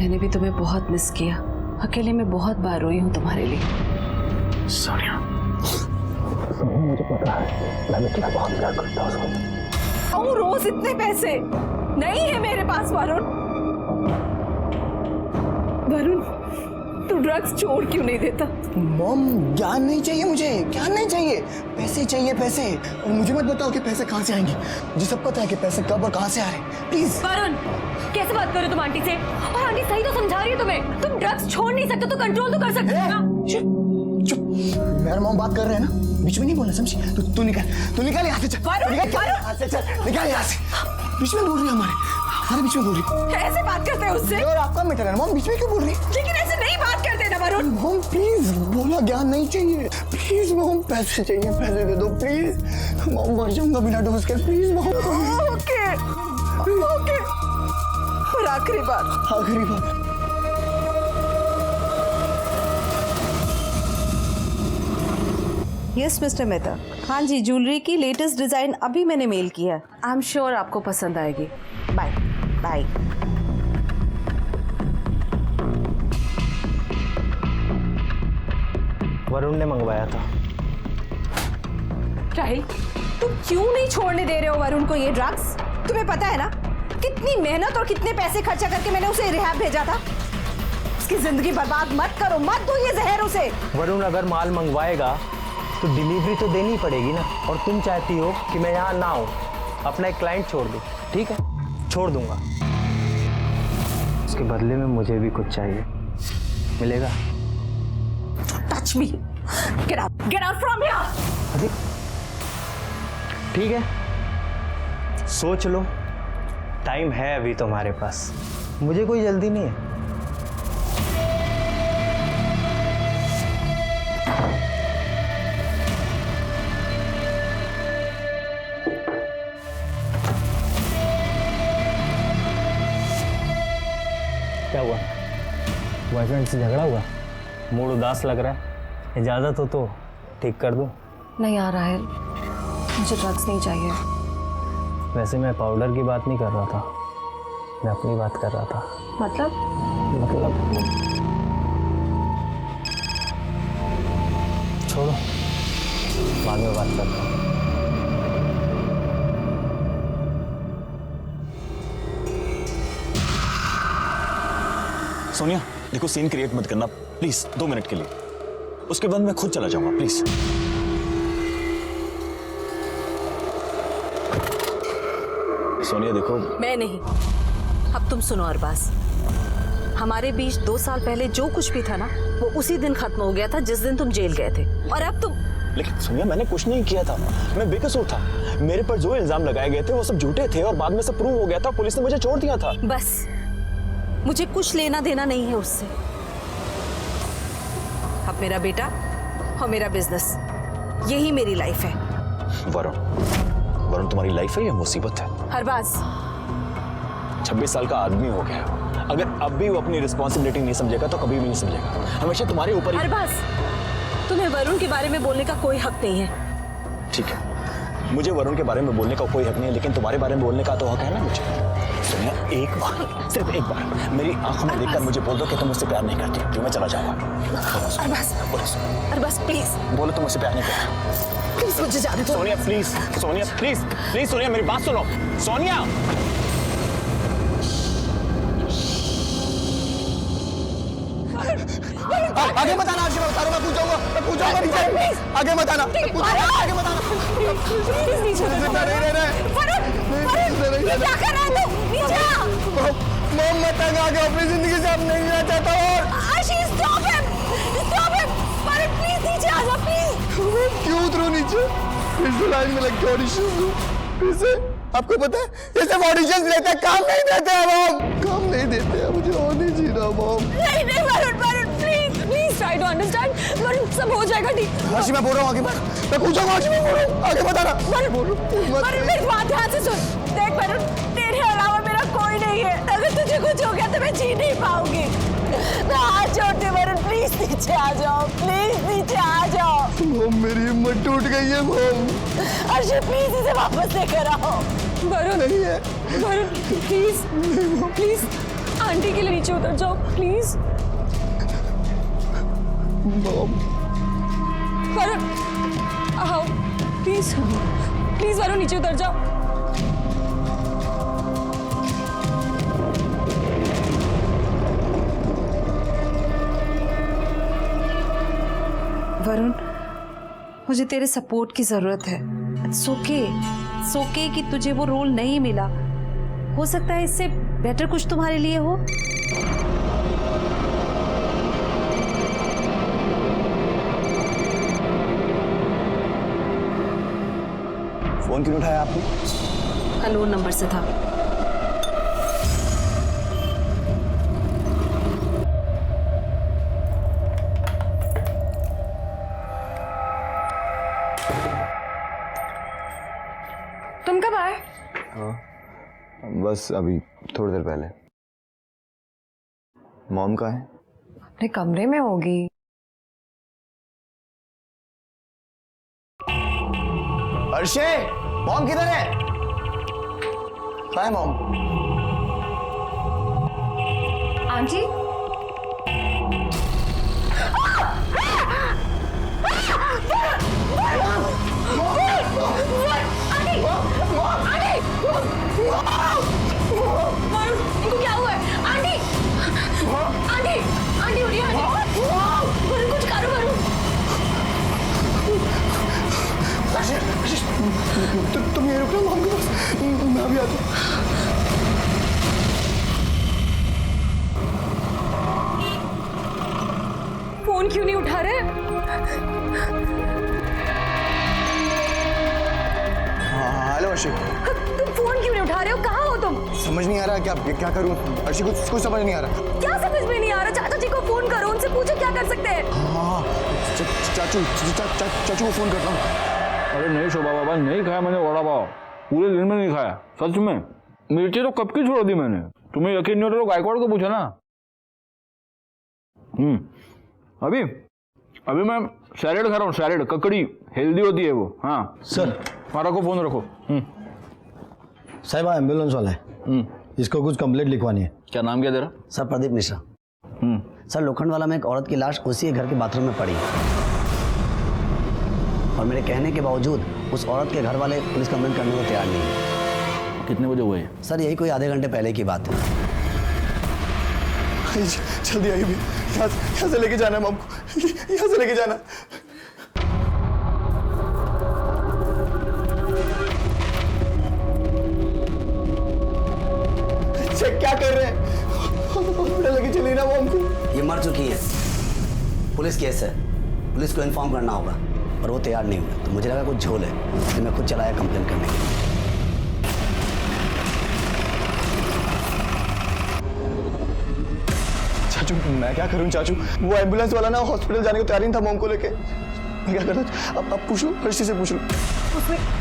मैंने भी तुम्हें बहुत मिस किया। अकेले में बहुत बार रोई हूँ तुम्हारे लिए। सोनिया, मुझे पता है मैं तुम्हें बहुत प्यार करता हूँ। रोज इतने पैसे नहीं है मेरे पास वरुण। वरुण, तू ड्रग्स छोड़ क्यों नहीं देता? मॉम, ज्ञान नहीं चाहिए मुझे, ज्ञान नहीं चाहिए, पैसे चाहिए पैसे। और मुझे मत बताओ कि पैसे कहाँ से आएंगे। मुझे सब पता है कि पैसे कब और कहाँ से आ रहे हैं। प्लीज। वरुण, कैसे बात कर रहे हो तुम आंटी से? और आंटी सही तो समझा रही है तुम्हें। तुम ड्रग्स छोड़ नहीं सकते तो कंट्रोल तो कर सकते हो ना। चुप चुप, मेरा मॉम बात कर रहे हैं ना, बीच में नहीं बोलना, समझी? तू निकाल यहाँ से, चल यहाँ से, चल निकाल यहाँ से। बीच में बोल रही है हमारे बीच में बोल रही। ऐसे बात करते हैं उससे? और आपका मैटर है मॉम, बीच में क्यों बोल रही? लेकिन ऐसे नहीं बात करते ना वरुण। मॉम प्लीज, बोला ज्ञान नहीं चाहिए। प्लीज मॉम, पैसे चाहिए, पैसे दे दो प्लीज। मॉम मर जाऊंगा बिना डोज के, प्लीज मॉम। ओके ओके, और आखिरी बार। Yes mister Mehta. हाँ जी, ज्वेलरी की लेटेस्ट डिजाइन अभी मैंने मेल किया। आई एम श्योर आपको पसंद आएगी। Bye bye. वरुण ने मंगवाया था। राहिल, तुम क्यों नहीं छोड़ने दे रहे हो वरुण को ये ड्रग्स? तुम्हें पता है ना कितनी मेहनत और कितने पैसे खर्चा करके मैंने उसे रिहैब भेजा था। उसकी जिंदगी बर्बाद मत करो, मत दो ये जहर उसे। वरुण अगर माल मंगवाएगा तो डिलीवरी तो देनी पड़ेगी ना, और तुम चाहती हो कि मैं यहाँ ना आऊँ, अपना एक क्लाइंट छोड़ दूँ। ठीक है, छोड़ दूंगा। उसके बदले में मुझे भी कुछ चाहिए, मिलेगा? Touch me, get out from here. ठीक है, सोच लो, टाइम है अभी तुम्हारे पास, मुझे कोई जल्दी नहीं है। क्या हुआ? बॉयफ्रेंड से झगड़ा हुआ? मूड उदास लग रहा है, इजाजत हो तो ठीक कर दूं? नहीं आ रहा है, मुझे ड्रग्स नहीं चाहिए। वैसे मैं पाउडर की बात नहीं कर रहा था, मैं अपनी बात कर रहा था। मतलब छोड़ो, बाद में बात करता हूँ। सोनिया देखो, सीन क्रिएट मत करना प्लीज, 2 मिनट के लिए। उसके बाद मैं खुद चला जाऊंगा, प्लीज। सोनिया देखो। मैं नहीं, अब तुम सुनो अरबाज। हमारे बीच 2 साल पहले जो कुछ भी था ना, वो उसी दिन खत्म हो गया था जिस दिन तुम जेल गए थे। और अब तुम। लेकिन सोनिया मैंने कुछ नहीं किया था, मैं बेकसूर था। मेरे पर जो इल्जाम लगाए गए थे वो सब झूठे थे, और बाद में सब प्रूव हो गया था, पुलिस ने मुझे छोड़ दिया था। बस, मुझे कुछ लेना देना नहीं है उससे। अब मेरा बेटा और मेरा बिजनेस, यही मेरी लाइफ है। वरुण तुम्हारी लाइफ है या मुसीबत है? अरबाज, 26 साल का आदमी हो गया है, अगर अब भी वो अपनी रिस्पॉन्सिबिलिटी नहीं समझेगा तो कभी भी नहीं समझेगा। हमेशा तुम्हारे ऊपर ही। अरबाज, तुम्हें वरुण के बारे में बोलने का कोई हक नहीं है। ठीक है, मुझे वरुण के बारे में बोलने का कोई हक नहीं है, लेकिन तुम्हारे बारे में बोलने का तो हक है ना मुझे। सोनिया एक बार, सिर्फ एक बार मेरी आंखों में देखकर मुझे बोल दो कि तुम मुझसे प्यार नहीं करती, तो मैं चला जाऊंगा। अरबाज प्लीज बोलो तुम मुझसे प्यार नहीं करती। प्लीज मुझे जाने दो। Sonia please, Sonia please please, Sonia मेरी बात सुनो। सोनिया आगे मत आना, आगे मत आना, मैं पूछूंगा नीचे। आगे मत आना, आगे मत आना। प्लीज नीचे क्या कर रहा है तू? नीचे आ। मॉम मैं तंग आ गया, अपनी जिंदगी से अब नहीं रहना चाहता। और आशीष स्टॉप हिम, वरुण प्लीज नीचे आ जा प्लीज। क्यों उतरूं नीचे? फिर से लाइन में लग के ऑडिशन दूं? फिर से? आपको पता है ये सब ऑडिशन लेते हैं, काम नहीं देते हैं मॉम, काम नहीं देते हैं। मुझे और नहीं जीना मॉम। नहीं Varun please try to understand. Varun सब हो जाएगा ठीक। आशी मैं बोल रहा हूँ, आगे मत, मैं पूछूंगा, आशी मैं बोल रहा हूँ, आगे मत आना। वरुण मेरी बात ध्यान से सुन। देख वरुण, तेरे अलावा मेरा कोई नहीं है। अगर तुझे कुछ हो गया तो मैं जी नहीं पाऊंगी। मैं हाथ जोड़ती हूँ वरुण, प्लीज नीचे आ जाओ, प्लीज नीचे आ जाओ। मॉम मेरी हिम्मत टूट गई है मॉम। अर्षद प्लीज इसे वापस लेकर आओ। वरुण नहीं है वरुण प्लीज प्लीज आंटी के लिए नीचे उतर जाओ प्लीज। वरुण आओ प्लीज प्लीज वरुण नीचे उतर जाओ। वरुण, मुझे तेरे सपोर्ट की जरूरत है। इट्स ओके कि तुझे वो रोल नहीं मिला। हो सकता है इससे बेटर कुछ तुम्हारे लिए हो। फोन क्यों उठाया आपने? अननोन नंबर से था। तुम कब आए? बस अभी थोड़ी देर पहले। मॉम कहाँ है? अपने कमरे में होगी। अर्शे, मॉम किधर है? कहाँ है मॉम? आंटी, इनको क्या हुआ है? आंटी आंटी आंटी उठिए आंटी। वरुण कुछ करो वरुण। तुम ये रुकना मॉम के पास, मैं अभी आता हूँ। फोन क्यों नहीं उठा रहे? हेलो अर्शी। तुम फोन क्यों नहीं उठा रहे हो? कहाँ हो तुम? समझ नहीं आ रहा क्या करूँ अर्शी, कुछ समझ नहीं आ रहा। क्या समझ में नहीं आ रहा? चाचा जी को फोन करो, उनसे पूछो क्या कर सकते हैं। हाँ, चाचू को फोन करता हूँ। अरे नहीं शोभा बाबा, नहीं खाया मैंने वड़ा पाव, पूरे दिन में नहीं खाया सच में। मिर्ची तो कब की छोड़ दी मैंने। तुम्हें यकीन नहीं होता तो गायकवाड़ को पूछो ना। अभी मैं सैलेड खा रहा हूँ, सैलेड ककड़ी हेल्दी होती है वो। हाँ सर, मारा को फोन रखो। साहिबा एम्बुलेंस वाला है, इसको कुछ कंप्लेंट लिखवानी है। क्या नाम क्या तेरा? सर प्रदीप मिश्रा। सर लोखंडवाला में एक औरत की लाश उसी के घर के बाथरूम में पड़ी और मेरे कहने के बावजूद उस औरत के घर वाले पुलिस कंप्लेंट करने को तैयार नहीं है। कितने बजे हुए? सर यही कोई आधे घंटे पहले की बात है। जल्दी आइए, यहाँ से लेके जाना है मॉम को, यहाँ से लेके जाना। चेक क्या कर रहे हैं? लेके चलिए ना मॉम को। ये मर चुकी है, पुलिस केस है, पुलिस को इन्फॉर्म करना होगा और वो तैयार नहीं हुए तो मुझे लगा कुछ झोल है, इसलिए मैं खुद चलाया कंप्लेन करने के लिए। चाचू मैं क्या करूं चाचू, वो एम्बुलेंस वाला ना हॉस्पिटल जाने को तैयार नहीं था मॉम को लेके। मैं क्या करता? अब पूछ लो, अर्शी से पूछ लो।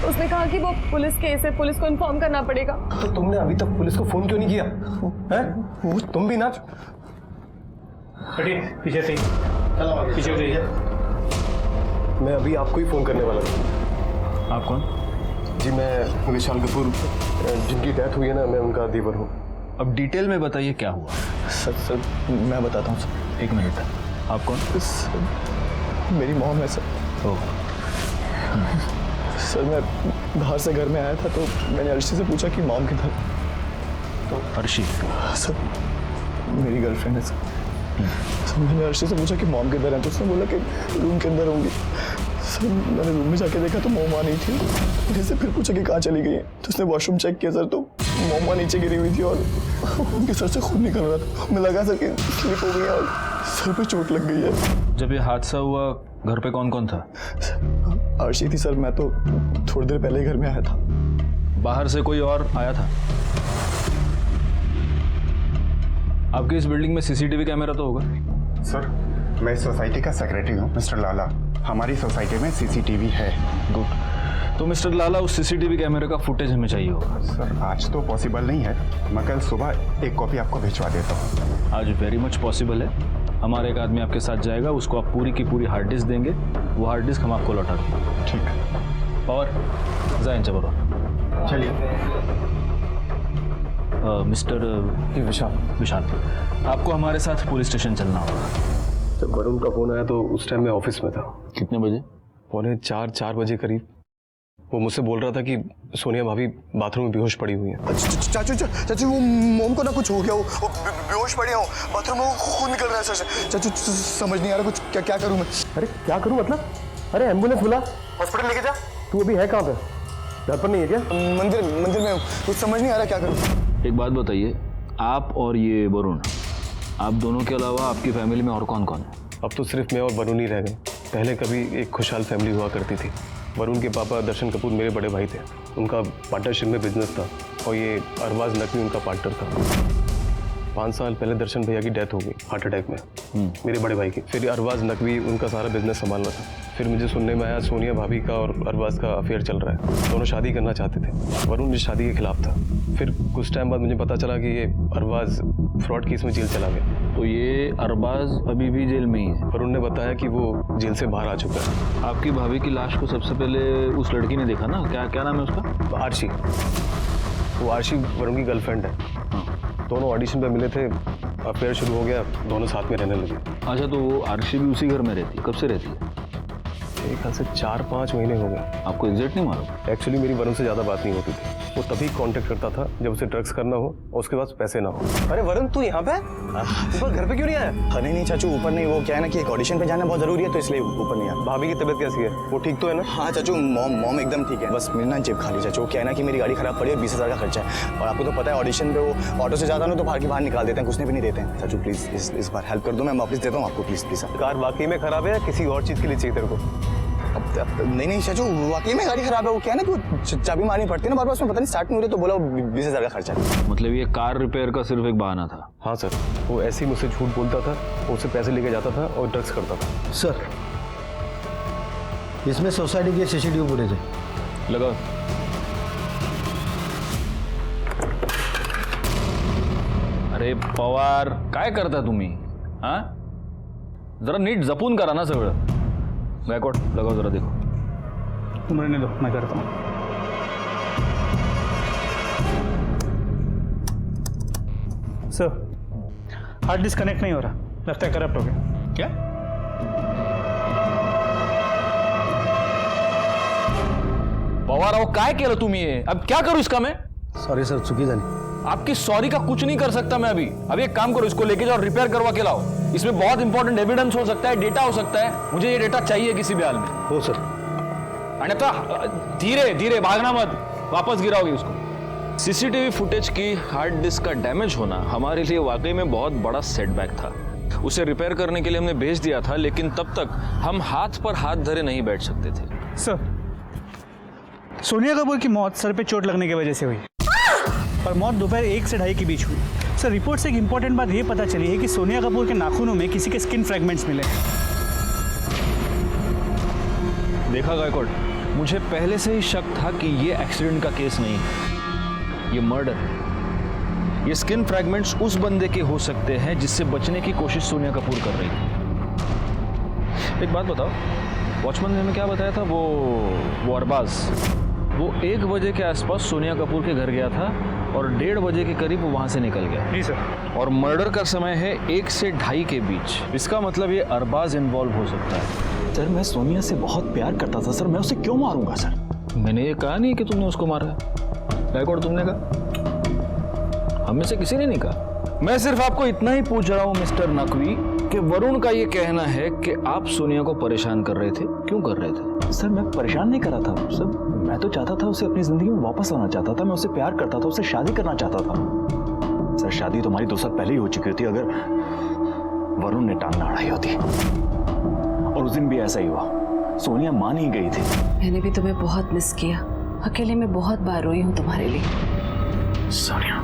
उसने कहा कि वो पुलिस केस है, पुलिस को इन्फॉर्म करना पड़ेगा। तो तुमने अभी तक पुलिस को फोन क्यों नहीं किया? हैं? वो तुम भी ना। पीछे से पीछे उठिए। मैं अभी आपको ही फोन करने वाला था। आप कौन? जी मैं विशाल कपूर, जिनकी डेथ हुई है ना, मैं उनका देवर हूँ। अब डिटेल में बताइए क्या हुआ। सर मैं बताता हूँ सर। 1 मिनट। आप कौन? मेरी मॉम है सर। सर मैं बाहर से घर में आया था तो मैंने अर्शी से पूछा कि मॉम किधर। तो अर्शी? सर मेरी गर्लफ्रेंड है सर। सर मैंने अर्शी से पूछा कि मॉम किधर है तो उसने बोला कि रूम के अंदर होंगी। सर मैंने रूम में जाके देखा तो मॉम वहाँ नहीं थी। मैंने से फिर पूछा कि कहाँ चली गई है तो उसने वॉशरूम चेक किया सर, तो मॉम वहाँ नीचे गिरी हुई थी और उनके सर से खून निकल रहा था। हमें लगा सर कि स्लिप हो गई है और सर पे चोट लग गई है। जब ये हादसा हुआ घर पे कौन कौन था? अर्शी थी सर, मैं तो थोड़ी देर पहले ही घर में आया था। बाहर से कोई और आया था? आपकी इस बिल्डिंग में सीसीटीवी कैमरा तो होगा? सर मैं इस सोसाइटी का सेक्रेटरी हूँ मिस्टर लाला। हमारी सोसाइटी में सीसीटीवी है। गुड। तो मिस्टर लाला उस सीसीटीवी कैमरे का फुटेज हमें चाहिए होगा। सर आज तो पॉसिबल नहीं है, मैं कल सुबह एक कॉपी आपको भिजवा देता हूँ। आज वेरी मच पॉसिबल है। हमारे एक आदमी आपके साथ जाएगा, उसको आप पूरी की पूरी हार्ड डिस्क देंगे, वो हार्ड डिस्क हम आपको लौटा देंगे। ठीक है। और जाइन जबर चलिए। मिस्टर विशाल। विशाल, आपको हमारे साथ पुलिस स्टेशन चलना होगा। जब वरुण का फोन आया तो उस टाइम मैं ऑफिस में था। कितने बजे? 4:45 बजे करीब। वो मुझसे बोल रहा था कि सोनिया भाभी बाथरूम में बेहोश पड़ी हुई है। चाचू वो मोम को ना कुछ हो गया, वो बेहोश पड़ी हो बाथरूम में, खून निकल रहा है। चाचू समझ नहीं आ रहा कुछ, क्या करूं मैं? अरे क्या करूं मतलब? अरे एम्बुलेंस बुला, हॉस्पिटल लेके जा। तू अभी है कहाँ पे? घर पर नहीं है क्या? मंदिर में हूँ, कुछ समझ नहीं आ रहा क्या करूं। एक बात बताइए, आप और ये वरुण, आप दोनों के अलावा आपकी फैमिली में और कौन कौन है? अब तो सिर्फ मैं और वरुण ही रह गए। पहले कभी एक खुशहाल फैमिली हुआ करती थी। वरुण के पापा दर्शन कपूर मेरे बड़े भाई थे। उनका पार्टनरशिप में बिजनेस था और ये अरबाज नकवी उनका पार्टनर था। 5 साल पहले दर्शन भैया की डेथ हो गई हार्ट अटैक में, मेरे बड़े भाई की। फिर अरबाज नकवी उनका सारा बिजनेस संभाल रहा था। फिर मुझे सुनने में आया सोनिया भाभी का और अरबाज का अफेयर चल रहा है। दोनों शादी करना चाहते थे। वरुण इस शादी के खिलाफ था। फिर कुछ टाइम बाद मुझे पता चला कि ये अरबाज फ्रॉड केस में जेल चला गया। तो ये अरबाज अभी भी जेल में ही है? वरुण ने बताया कि वो जेल से बाहर आ चुका है। आपकी भाभी की लाश को सबसे पहले उस लड़की ने देखा ना, क्या नाम है उसका? आरशी। वो आरशी वरुण की गर्लफ्रेंड है। दोनों ऑडिशन पे मिले थे, अफेयर शुरू हो गया, दोनों साथ में रहने लगे। अच्छा, तो वो आरशी भी उसी घर में रहती है? कब से रहती है? एक ख्याल से 4-5 महीने हो गए। आपको एग्जैक्ट नहीं मालूम? एक्चुअली मेरी वरुण से ज़्यादा बात नहीं होती थी। वो तभी कांटेक्ट करता था जब उसे ड्रग्स करना हो और उसके पास पैसे ना हो। अरे वरुण, तू यहाँ पे? ऊपर घर पे क्यों नहीं आया? अरे नहीं चाचू, ऊपर नहीं, वो क्या है ना कि एक ऑडिशन पे जाना बहुत जरूरी है, तो इसलिए ऊपर नहीं आया। भाभी की तबीयत कैसी है? वो ठीक तो है ना? हाँ चाचू, मॉम एकदम ठीक है। बस मेरी ना जेब खाली चाचू। क्या है ना कि मेरी गाड़ी खराब पड़ी है, 20,000 का खर्चा है। और आपको तो पता है ऑडिशन पे वो ऑटो से जाता ना तो बाहर निकाल देते हैं, घुसने भी नहीं देते हैं। चाचू प्लीज इस बार हेल्प कर दो, मैं वापस देता हूँ आपको। प्लीज कार वाकई में खराब है या किसी और चीज़ के लिए चाहिए तेरे को? नहीं चाचू, वाकई में गाड़ी खराब है। वो क्या है ना कि चाबी मारनी पड़ती है ना बार बार, उसमें पता नहीं स्टार्ट नहीं हो रही, तो बोला 20,000 का खर्चा है। मतलब ये कार रिपेयर का सिर्फ एक बहाना था? हाँ सर, वो ऐसे ही मुझसे झूठ बोलता था, उससे पैसे लेके जाता था और ड्रग्स करता था। सर, इसमें सोसाइटी के सीसीटीवी फुटेज है। लगाओ। अरे पवार, काय करता तुम्ही? हाँ, जरा नीट जपून करा ना सगळं। गायकवाड, लगाओ जरा, देखो। तुम रहने दो, मैं करता हूँ। सर, हार्ड डिस्क कनेक्ट नहीं हो रहा, लगता है करप्ट हो गया। क्या? पवार अहो, काय केलं तुम्ही हे? अब क्या करूं इसका मैं? सॉरी सर, चुकी झाली। आपकी सॉरी का कुछ नहीं कर सकता मैं अभी। अभी एक काम करो, इसको लेके जाओ, रिपेयर करवा के लाओ। इसमें बहुत इंपॉर्टेंट एविडेंस हो सकता है, डेटा हो सकता है। मुझे ये डेटा चाहिए किसी भी हाल में। हो सर। अन्यथा धीरे धीरे भागना मत, वापस गिराओगे उसको। सीसीटीवी फुटेज की हार्ड डिस्क का डैमेज होना हमारे लिए वाकई में बहुत बड़ा सेटबैक था। उसे रिपेयर करने के लिए हमने भेज दिया था, लेकिन तब तक हम हाथ पर हाथ धरे नहीं बैठ सकते थे। सर, सोनिया कपूर की मौत सर पे चोट लगने की वजह से हुई और मौत दोपहर 1 से 2:30 के बीच हुई। सर, रिपोर्ट से एक इंपॉर्टेंट बात यह पता चली है कि सोनिया कपूर के नाखूनों में किसी के स्किन फ्रैगमेंट्स मिले। देखा गायकवाड, मुझे पहले से ही शक था कि ये एक्सीडेंट का केस नहीं है, ये मर्डर है। ये स्किन फ्रैगमेंट्स उस बंदे के हो सकते हैं जिससे बचने की कोशिश सोनिया कपूर कर रही थी। एक बात बताओ, वॉचमैन ने हमें क्या बताया था? वो अरबाज, वो 1 बजे के आसपास सोनिया कपूर के घर गया था और 1:30 बजे के करीब वो वहां से निकल गया। जी सर। और मर्डर का समय है 1 से 2:30 के बीच। इसका मतलब ये अरबाज इन्वॉल्व हो सकता है। सर, मैं सोनिया से बहुत प्यार करता था सर, मैं उसे क्यों मारूंगा सर? मैंने ये कहा नहीं कि तुमने उसको मारा है। गायकवाड, तुमने कहा? हम में से किसी ने नहीं कहा। मैं सिर्फ आपको इतना ही पूछ रहा हूं मिस्टर नकवी कि वरुण का ये कहना है कि आप सोनिया को परेशान कर रहे थे। क्यों कर रहे थे? सर, मैं परेशान नहीं कर रहा था सर, मैं तो चाहता था उसे अपनी जिंदगी में वापस लाना चाहता था। मैं उससे प्यार करता था, उससे शादी करना चाहता था। सर, शादी तो हमारी 2 साल पहले ही हो चुकी होती अगर वरुण ने टांग ना अड़ाई होती। और उस दिन भी ऐसा ही हुआ, सोनिया मान ही गई थी। मैंने भी तुम्हें बहुत मिस किया, अकेले में बहुत बार रोई हूँ तुम्हारे लिए। सोनिया,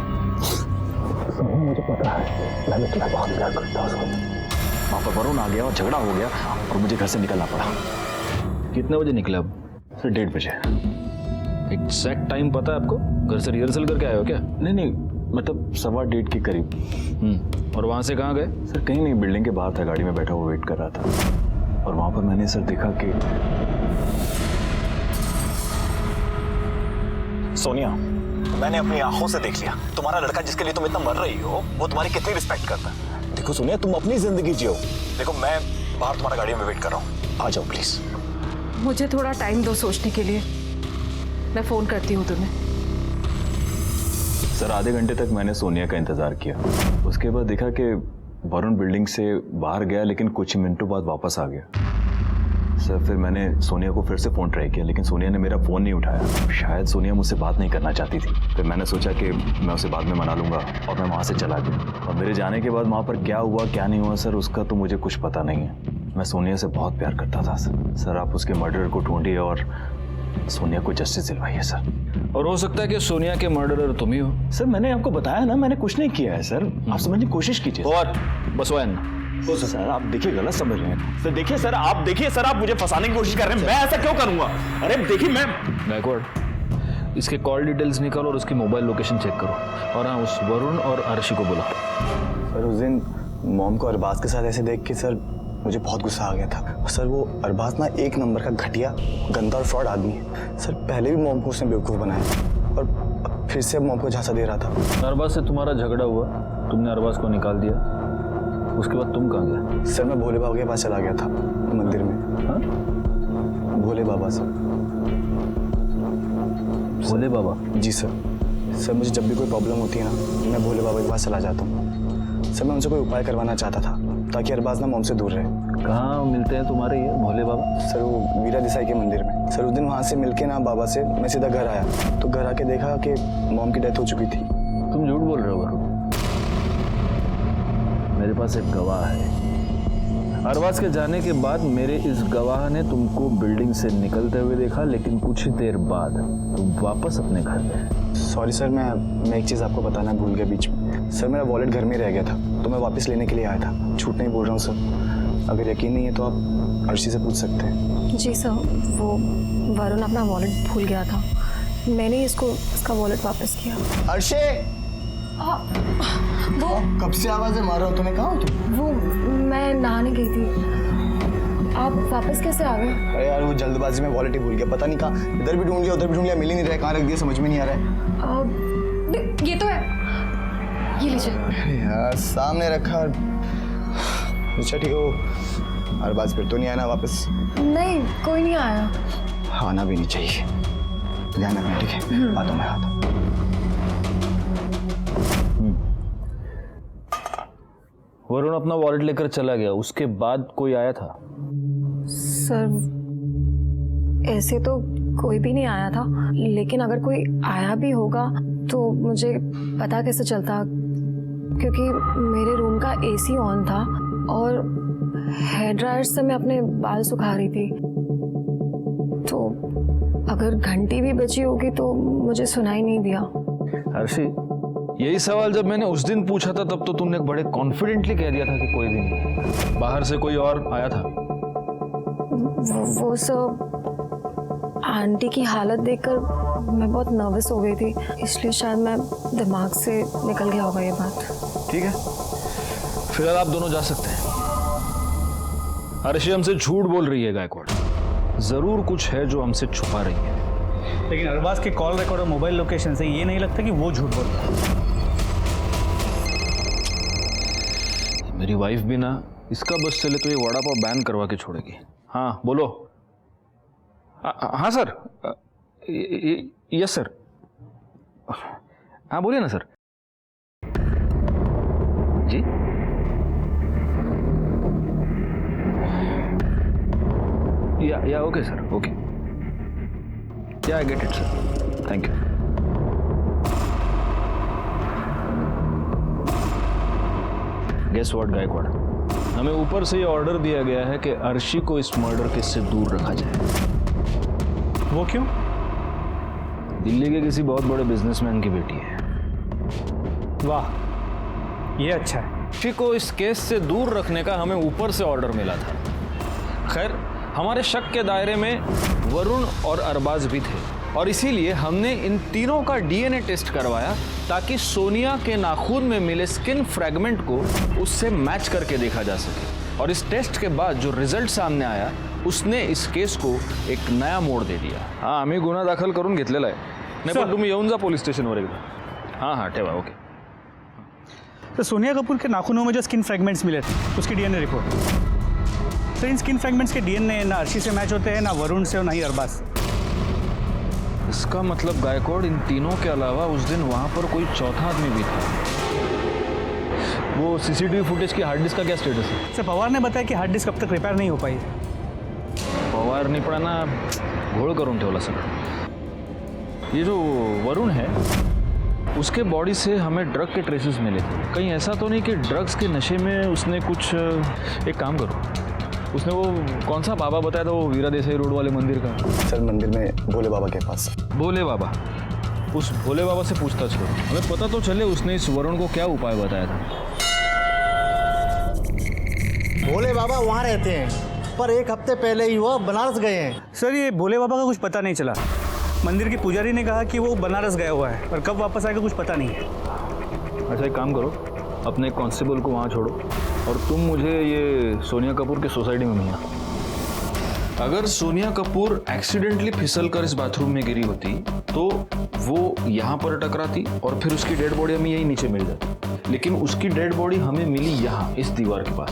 मुझे पता है, मैंने तुम्हें बहुत प्यार करता हूँ। वहाँ पर वरुण आ गया और झगड़ा हो गया और मुझे घर से निकलना पड़ा। कितने बजे निकले अब? सर, 1:30 बजे। एग्जैक्ट टाइम पता है आपको? घर से रिहर्सल करके आए हो क्या? नहीं, मतलब 1:15 के करीब। और वहां से कहाँ गए? सर, कहीं नहीं, बिल्डिंग के बाहर था, गाड़ी में बैठा हुआ वेट कर रहा था। और वहां पर मैंने सर देखा कि सोनिया मैंने अपनी आंखों से देख लिया तुम्हारा लड़का जिसके लिए तुम इतना मर रही हो वो तुम्हारी कितनी रिस्पेक्ट करता है। देखो सोनिया, तुम अपनी जिंदगी जियो। देखो मैं बाहर तुम्हारा गाड़ी में वेट कर रहा हूँ, आ जाओ प्लीज। मुझे थोड़ा टाइम दो सोचने के लिए, मैं फोन करती हूँ तुम्हें। सर आधे घंटे तक मैंने सोनिया का इंतजार किया, उसके बाद देखा कि वरुण बिल्डिंग से बाहर गया लेकिन कुछ मिनटों बाद वापस आ गया। सर फिर मैंने सोनिया को फिर से फ़ोन ट्राई किया लेकिन सोनिया ने मेरा फ़ोन नहीं उठाया। शायद सोनिया मुझसे बात नहीं करना चाहती थी। फिर मैंने सोचा कि मैं उसे बाद में मना लूँगा और मैं वहाँ से चला गया। और मेरे जाने के बाद वहाँ पर क्या हुआ क्या नहीं हुआ सर उसका तो मुझे कुछ पता नहीं है। मैं सोनिया से बहुत प्यार करता था सर। आप उसके मर्डरर को ढूंढिए और सोनिया को जस्टिस दिलवाइए सर। और हो सकता है कि सोनिया के मर्डरर तुम ही हो। सर मैंने आपको बताया ना, मैंने कुछ नहीं किया है सर, आप समझने की कोशिश कीजिए। और बस वैन सर आप देखिए गलत समझ रहे हैं। सर देखिए सर, आप देखिए सर, आप मुझे फंसाने की कोशिश कर रहे हैं। मैं ऐसा क्यों करूंगा? अरे देखिए मैं गायकवाड़, इसके कॉल डिटेल्स निकालो और उसकी मोबाइल लोकेशन चेक करो। और हाँ, उस वरुण और अर्शी को बुलाओ। सर उस दिन मॉम को अरबाज के साथ ऐसे देख के सर मुझे बहुत गुस्सा आ गया था। सर वो अरबाज ना एक नंबर का घटिया, गंदा और फ्रॉड आदमी है। सर पहले भी मॉम को उसने बेवकूफ़ बनाया और फिर से मॉम को झांसा दे रहा था। अरबाज से तुम्हारा झगड़ा हुआ, तुमने अरबाज को निकाल दिया, उसके बाद तुम कहाँ गए? सर मैं भोले बाबा के पास चला गया था मंदिर में। हाँ? भोले बाबा से। भोले बाबा? जी सर मुझे जब भी कोई प्रॉब्लम होती है ना, मैं भोले बाबा के पास चला जाता हूँ। सर मैं उनसे कोई उपाय करवाना चाहता था ताकि अरबाज ना मॉम से दूर रहे। कहाँ मिलते हैं तुम्हारे ये भोले बाबा? सर वो वीरा देसाई के मंदिर में। सर उस दिन वहाँ से मिलके ना बाबा से मैं सीधा घर आया तो घर आके देखा कि मॉम की डेथ हो चुकी थी। तुम झूठ बोल रहे हो वरुण, मेरे पास एक गवाह है। अरबाज के जाने के बाद मेरे इस गवाह ने तुमको बिल्डिंग से निकलते हुए देखा, लेकिन कुछ ही देर बाद तुम वापस अपने घर गए। सॉरी सर, मैं एक चीज़ आपको बताना भूल गया बीच में। सर मेरा वॉलेट घर में रह गया था तो मैं वापस लेने के लिए आया था। झूठ नहीं बोल रहा हूँ सर, अगर यकीन नहीं है तो आप अर्शी से पूछ सकते हैं। जी सर, वो वरुण अपना वॉलेट भूल गया था, मैंने इसका वॉलेट वापस किया। अर्शी वो कब से आवाज़ें मार रहा हो, तुम्हें कहाँ हो तुम? वो मैं नहाने गई थी, आप वापस कैसे आ गए? अरे यार वो जल्दबाजी में वॉलेट ही भूल गया, पता नहीं कहाँ, इधर भी ढूंढ लिया उधर भी ढूंढ लिया, मिल ही नहीं रहा है, कहाँ रख दिया समझ में नहीं आ रहा है। ये तो है, ये लीजिए। यार सामने रखा। अच्छा ठीक हो, अरबाज फिर तो नहीं आना वापस? नहीं, कोई नहीं आया। आना भी नहीं चाहिए, ध्यान रखना ठीक है? आता मैं आता। वरुण अपना वॉलेट लेकर चला गया, उसके बाद कोई आया था? सर ऐसे तो कोई भी नहीं आया था, लेकिन अगर कोई आया भी होगा तो मुझे पता कैसे चलता, क्योंकि मेरे रूम का एसी ऑन था और हेयर ड्रायर से मैं अपने बाल सुखा रही थी, तो अगर घंटी भी बची होगी तो मुझे सुनाई नहीं दिया। अर्शी, यही सवाल जब मैंने उस दिन पूछा था तब तो तुमने बड़े कॉन्फिडेंटली कह दिया था कि कोई भी नहीं। बाहर से कोई और आया था? वो सब आंटी की हालत देखकर मैं बहुत नर्वस हो गई थी, इसलिए शायद मैं दिमाग से निकल गया होगा ये बात। ठीक है, फिलहाल आप दोनों जा सकते हैं। अर्शी हमसे झूठ बोल रही है गायकवाड़, जरूर कुछ है जो हमसे छुपा रही है। लेकिन अरबाज के कॉल रिकॉर्ड और मोबाइल लोकेशन से ये नहीं लगता कि वो झूठ बोल रहा है। मेरी वाइफ भी ना, इसका बस चले तो ये वड़ा पाव बैन करवा के छोड़ेगी। हाँ बोलो। हाँ सर, यस सर, हाँ बोलिए ना सर। जी या okay sir, okay, yeah I get it sir, thank you. Guess what Gaikwad, हमें ऊपर से ये ऑर्डर दिया गया है कि अर्शी को इस मर्डर केस से दूर रखा जाए। वो क्यों? दिल्ली के किसी बहुत बड़े बिजनेसमैन की बेटी है। वाह, ये अच्छा है। अर्शी को इस केस से दूर रखने का हमें ऊपर से ऑर्डर मिला था। खैर, हमारे शक के दायरे में वरुण और अरबाज भी थे और इसीलिए हमने इन तीनों का डीएनए टेस्ट करवाया ताकि सोनिया के नाखून में मिले स्किन फ्रैगमेंट को उससे मैच करके देखा जा सके। और इस टेस्ट के बाद जो रिजल्ट सामने आया उसने इस केस को एक नया मोड़ दे दिया। हाँ, आम्ही गुन्हा दाखल करून घेतलेला आहे, नाही पण तुम्ही येऊन जा पोलीस स्टेशनवर एकदा. हाँ ठेवा ओके. तो सोनिया कपूर के नाखूनों में जो स्किन फ्रैगमेंट्स मिले थे उसकी डीएनए रिपोर्ट. तो इन स्किन फ्रैगमेंट्स के डीएनए ना अर्शी से मैच होते हैं, ना वरुण से और ना ही अरबाज. इसका मतलब गायकवाड़ इन तीनों के अलावा उस दिन वहाँ पर कोई चौथा आदमी भी था. वो सीसीटीवी फुटेज की हार्ड डिस्क का क्या स्टेटस है? सर पवार ने बताया कि हार्ड डिस्क अब तक रिपेयर नहीं हो पाई. पवार ने पड़ा ना घोड़ करून ठेवला सगळं. ये जो वरुण है उसके बॉडी से हमें ड्रग के ट्रेसेस मिले थे. कहीं ऐसा तो नहीं कि ड्रग्स के नशे में उसने कुछ. एक काम करो, उसने वो कौन सा बाबा बताया था वो वीरा देसाई रोड वाले मंदिर का? सर मंदिर में भोले बाबा के पास. भोले बाबा. उस भोले बाबा से पूछताछ करो, हमें पता तो चले उसने इस वरुण को क्या उपाय बताया था. भोले बाबा वहाँ रहते हैं, पर एक हफ्ते पहले ही वो बनारस गए हैं. सर ये भोले बाबा का कुछ पता नहीं चला. मंदिर के पुजारी ने कहा कि वो बनारस गया हुआ है, पर कब वापस आएगा कुछ पता नहीं है. अच्छा एक काम करो, अपने कांस्टेबल को वहाँ छोड़ो और तुम मुझे ये सोनिया कपूर की सोसाइटी में मिलना. अगर सोनिया कपूर एक्सीडेंटली फिसल कर इस बाथरूम में गिरी होती तो वो यहाँ पर टकराती और फिर उसकी डेड बॉडी हमें यही नीचे मिल जाती. लेकिन उसकी डेड बॉडी हमें मिली यहाँ इस दीवार के पास.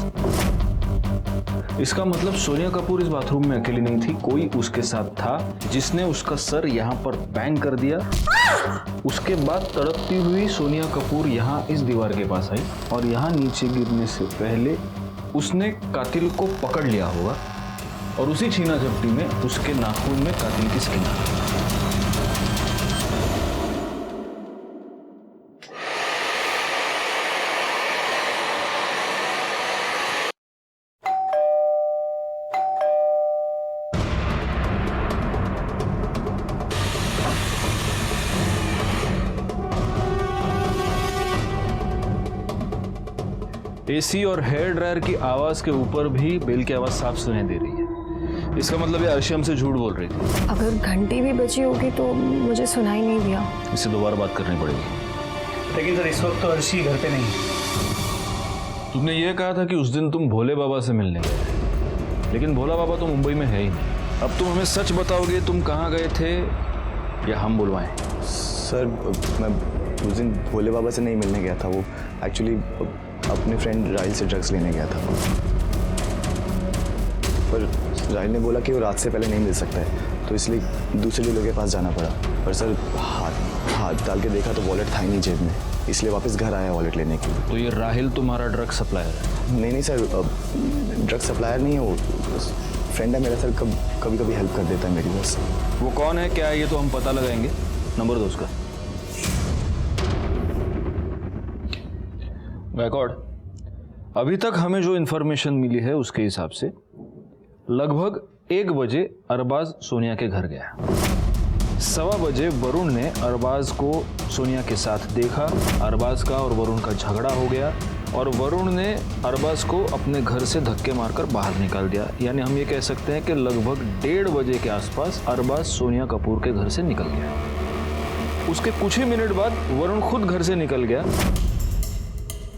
इसका मतलब सोनिया कपूर इस बाथरूम में अकेली नहीं थी, कोई उसके साथ था जिसने उसका सर यहाँ पर बैंग कर दिया. उसके बाद तड़पती हुई सोनिया कपूर यहाँ इस दीवार के पास आई और यहाँ नीचे गिरने से पहले उसने कातिल को पकड़ लिया होगा और उसी छीना झपटी में उसके नाखून में कातिल की स्किन. एसी और हेयर ड्रायर की आवाज के ऊपर भी बेल की आवाज साफ सुनाई दे रही है. इसका मतलब ये अर्शी हमसे झूठ बोल रही थी. अगर घंटी भी बची होगी तो मुझे सुनाई नहीं दिया. इससे दोबारा बात करनी पड़ेगी. लेकिन सर इस वक्त तो अर्शी घर पे नहीं है. तुमने ये कहा था कि उस दिन तुम भोले बाबा से मिलने गए, लेकिन भोला बाबा तो मुंबई में है ही नहीं. अब तुम हमें सच बताओगे तुम कहाँ गए थे या हम बुलवाएं? सर मैं उस दिन भोले बाबा से नहीं मिलने गया था. वो एक्चुअली अपने फ्रेंड राहिल से ड्रग्स लेने गया था, पर राहिल ने बोला कि वो रात से पहले नहीं मिल सकता है, तो इसलिए दूसरे डीलर के पास जाना पड़ा. पर सर हाथ डाल के देखा तो वॉलेट था ही नहीं जेब में, इसलिए वापस घर आया वॉलेट लेने के लिए. तो ये राहिल तुम्हारा ड्रग सप्लायर है? नहीं सर, ड्रग सप्लायर नहीं है वो, फ्रेंड है मेरा सर. कभी कभी हेल्प कर देता है मेरी. बस वो कौन है क्या है ये तो हम पता लगाएंगे. नंबर दो उसका. गायकवाड़, अभी तक हमें जो इन्फॉर्मेशन मिली है उसके हिसाब से लगभग 1 बजे अरबाज सोनिया के घर गया. 1:15 बजे वरुण ने अरबाज को सोनिया के साथ देखा. अरबाज का और वरुण का झगड़ा हो गया और वरुण ने अरबाज को अपने घर से धक्के मारकर बाहर निकाल दिया. यानी हम ये कह सकते हैं कि लगभग 1:30 बजे के आसपास अरबाज सोनिया कपूर के घर से निकल गया. उसके कुछ ही मिनट बाद वरुण खुद घर से निकल गया.